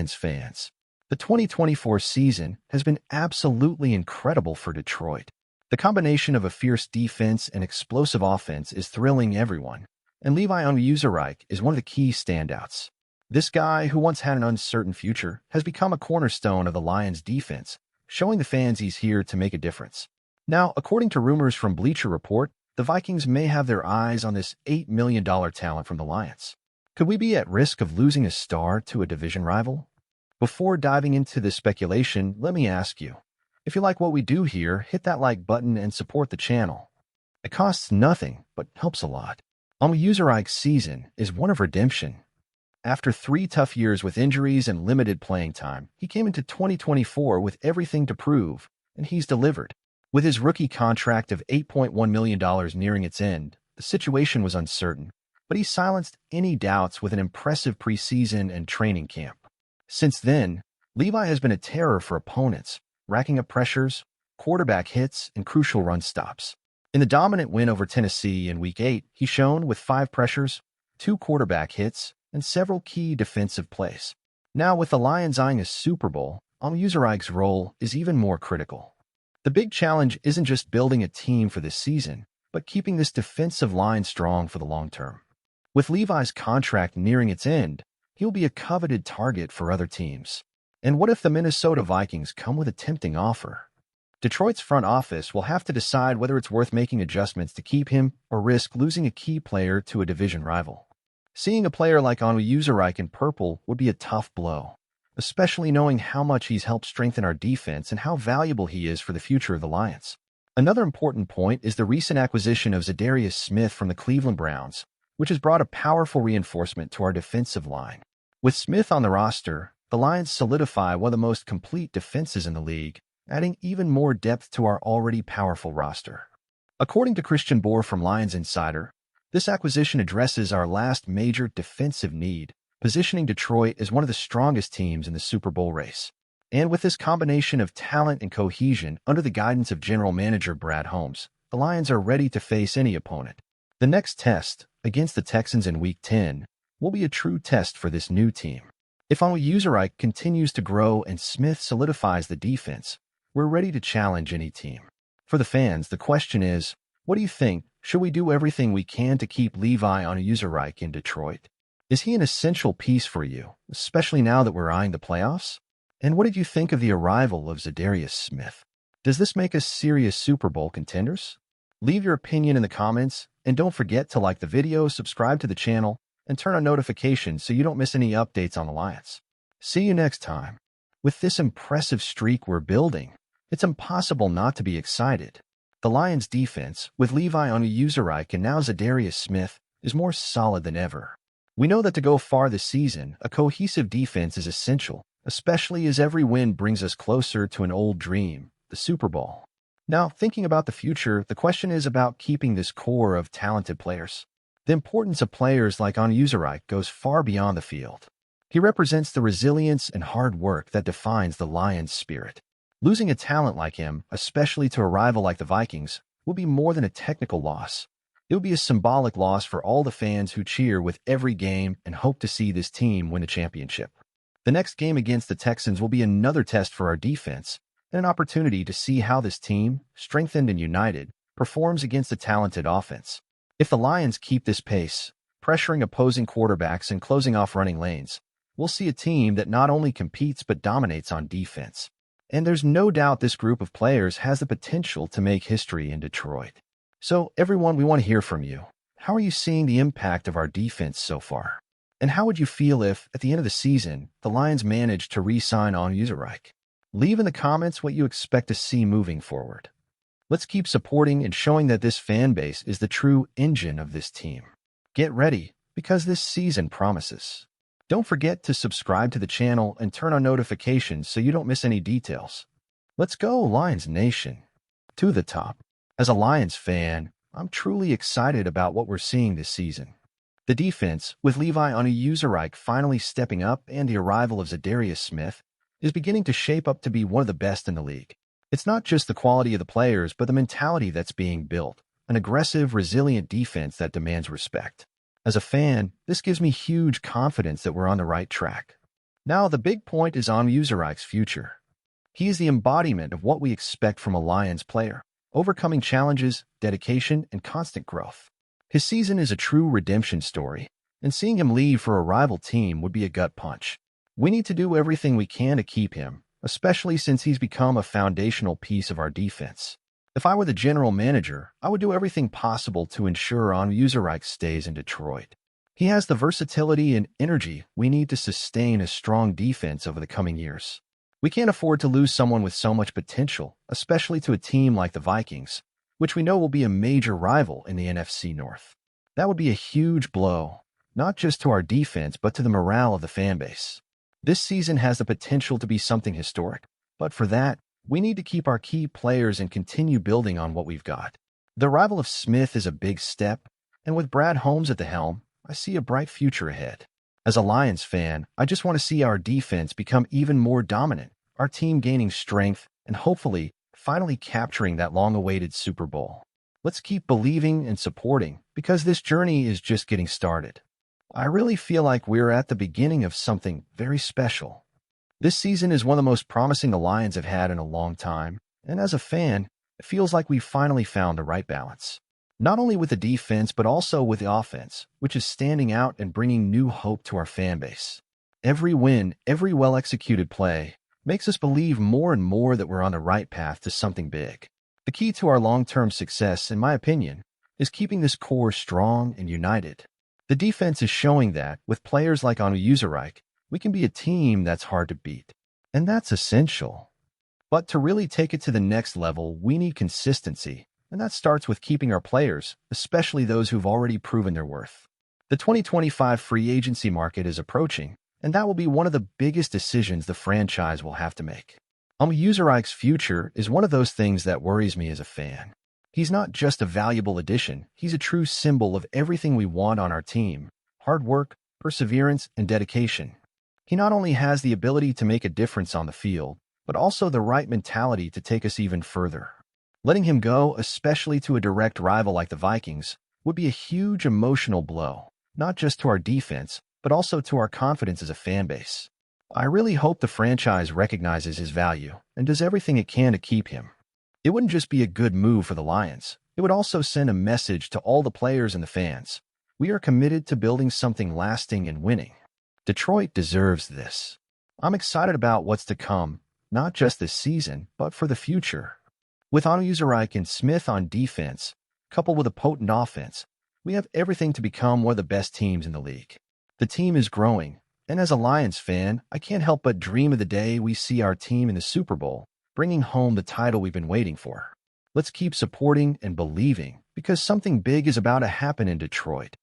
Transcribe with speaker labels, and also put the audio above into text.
Speaker 1: Lions fans. The 2024 season has been absolutely incredible for Detroit. The combination of a fierce defense and explosive offense is thrilling everyone, and Levi Onwuzurike is one of the key standouts. This guy, who once had an uncertain future, has become a cornerstone of the Lions' defense, showing the fans he's here to make a difference. Now, according to rumors from Bleacher Report, the Vikings may have their eyes on this $8 million talent from the Lions. Could we be at risk of losing a star to a division rival? Before diving into this speculation, let me ask you, if you like what we do here, hit that like button and support the channel. It costs nothing, but helps a lot. Onwuzurike's season is one of redemption. After 3 tough years with injuries and limited playing time, he came into 2024 with everything to prove, and he's delivered. With his rookie contract of $8.1 million nearing its end, the situation was uncertain, but he silenced any doubts with an impressive preseason and training camp. Since then, Levi has been a terror for opponents, racking up pressures, quarterback hits, and crucial run stops. In the dominant win over Tennessee in Week 8, he shone with 5 pressures, 2 quarterback hits, and several key defensive plays. Now, with the Lions eyeing a Super Bowl, Onwuzurike's role is even more critical. The big challenge isn't just building a team for this season, but keeping this defensive line strong for the long term. With Levi's contract nearing its end, he'll be a coveted target for other teams. And what if the Minnesota Vikings come with a tempting offer? Detroit's front office will have to decide whether it's worth making adjustments to keep him or risk losing a key player to a division rival. Seeing a player like Onwuzurike in purple would be a tough blow, especially knowing how much he's helped strengthen our defense and how valuable he is for the future of the Lions. Another important point is the recent acquisition of Zadarius Smith from the Cleveland Browns, which has brought a powerful reinforcement to our defensive line. With Smith on the roster, the Lions solidify one of the most complete defenses in the league, adding even more depth to our already powerful roster. According to Christian Bohr from Lions Insider, this acquisition addresses our last major defensive need, positioning Detroit as one of the strongest teams in the Super Bowl race. And with this combination of talent and cohesion under the guidance of General Manager Brad Holmes, the Lions are ready to face any opponent. The next test, against the Texans in Week 10, will be a true test for this new team. If Onwuzurike continues to grow and Smith solidifies the defense, we're ready to challenge any team. For the fans, the question is, what do you think? Should we do everything we can to keep Levi Onwuzurike in Detroit? Is he an essential piece for you, especially now that we're eyeing the playoffs? And what did you think of the arrival of Zadarius Smith? Does this make us serious Super Bowl contenders? Leave your opinion in the comments, and don't forget to like the video, subscribe to the channel, and turn on notifications so you don't miss any updates on the Lions. See you next time. With this impressive streak we're building, it's impossible not to be excited. The Lions' defense, with Levi Onwuzurike and now Zadarius Smith, is more solid than ever. We know that to go far this season, a cohesive defense is essential, especially as every win brings us closer to an old dream, the Super Bowl. Now, thinking about the future, the question is about keeping this core of talented players. The importance of players like Onwuzurike goes far beyond the field. He represents the resilience and hard work that defines the Lions' spirit. Losing a talent like him, especially to a rival like the Vikings, will be more than a technical loss. It will be a symbolic loss for all the fans who cheer with every game and hope to see this team win a championship. The next game against the Texans will be another test for our defense and an opportunity to see how this team, strengthened and united, performs against a talented offense. If the Lions keep this pace, pressuring opposing quarterbacks and closing off running lanes, we'll see a team that not only competes but dominates on defense. And there's no doubt this group of players has the potential to make history in Detroit. So, everyone, we want to hear from you. How are you seeing the impact of our defense so far? And how would you feel if, at the end of the season, the Lions managed to re-sign Onwuzurike? Leave in the comments what you expect to see moving forward. Let's keep supporting and showing that this fan base is the true engine of this team. Get ready, because this season promises. Don't forget to subscribe to the channel and turn on notifications so you don't miss any details. Let's go, Lions Nation. To the top. As a Lions fan, I'm truly excited about what we're seeing this season. The defense, with Levi Onwuzurike finally stepping up and the arrival of Zadarius Smith, is beginning to shape up to be one of the best in the league. It's not just the quality of the players, but the mentality that's being built, an aggressive, resilient defense that demands respect. As a fan, this gives me huge confidence that we're on the right track. Now, the big point is Onwuzurike's future. He is the embodiment of what we expect from a Lions player, overcoming challenges, dedication, and constant growth. His season is a true redemption story, and seeing him leave for a rival team would be a gut punch. We need to do everything we can to keep him, especially since he's become a foundational piece of our defense. If I were the general manager, I would do everything possible to ensure Onwuzurike stays in Detroit. He has the versatility and energy we need to sustain a strong defense over the coming years. We can't afford to lose someone with so much potential, especially to a team like the Vikings, which we know will be a major rival in the NFC North. That would be a huge blow, not just to our defense but to the morale of the fanbase. This season has the potential to be something historic, but for that, we need to keep our key players and continue building on what we've got. The arrival of Smith is a big step, and with Brad Holmes at the helm, I see a bright future ahead. As a Lions fan, I just want to see our defense become even more dominant, our team gaining strength, and hopefully, finally capturing that long-awaited Super Bowl. Let's keep believing and supporting, because this journey is just getting started. I really feel like we're at the beginning of something very special. This season is one of the most promising the Lions have had in a long time, and as a fan, it feels like we've finally found the right balance. Not only with the defense, but also with the offense, which is standing out and bringing new hope to our fan base. Every win, every well-executed play, makes us believe more and more that we're on the right path to something big. The key to our long-term success, in my opinion, is keeping this core strong and united. The defense is showing that, with players like Onwuzurike, we can be a team that's hard to beat. And that's essential. But to really take it to the next level, we need consistency, and that starts with keeping our players, especially those who've already proven their worth. The 2025 free agency market is approaching, and that will be one of the biggest decisions the franchise will have to make. Onwuzurike's future is one of those things that worries me as a fan. He's not just a valuable addition, he's a true symbol of everything we want on our team: hard work, perseverance, and dedication. He not only has the ability to make a difference on the field, but also the right mentality to take us even further. Letting him go, especially to a direct rival like the Vikings, would be a huge emotional blow, not just to our defense, but also to our confidence as a fan base. I really hope the franchise recognizes his value and does everything it can to keep him. It wouldn't just be a good move for the Lions, it would also send a message to all the players and the fans. We are committed to building something lasting and winning. Detroit deserves this. I'm excited about what's to come, not just this season, but for the future. With Onwuzurike and Smith on defense, coupled with a potent offense, we have everything to become one of the best teams in the league. The team is growing, and as a Lions fan, I can't help but dream of the day we see our team in the Super Bowl, bringing home the title we've been waiting for. Let's keep supporting and believing, because something big is about to happen in Detroit.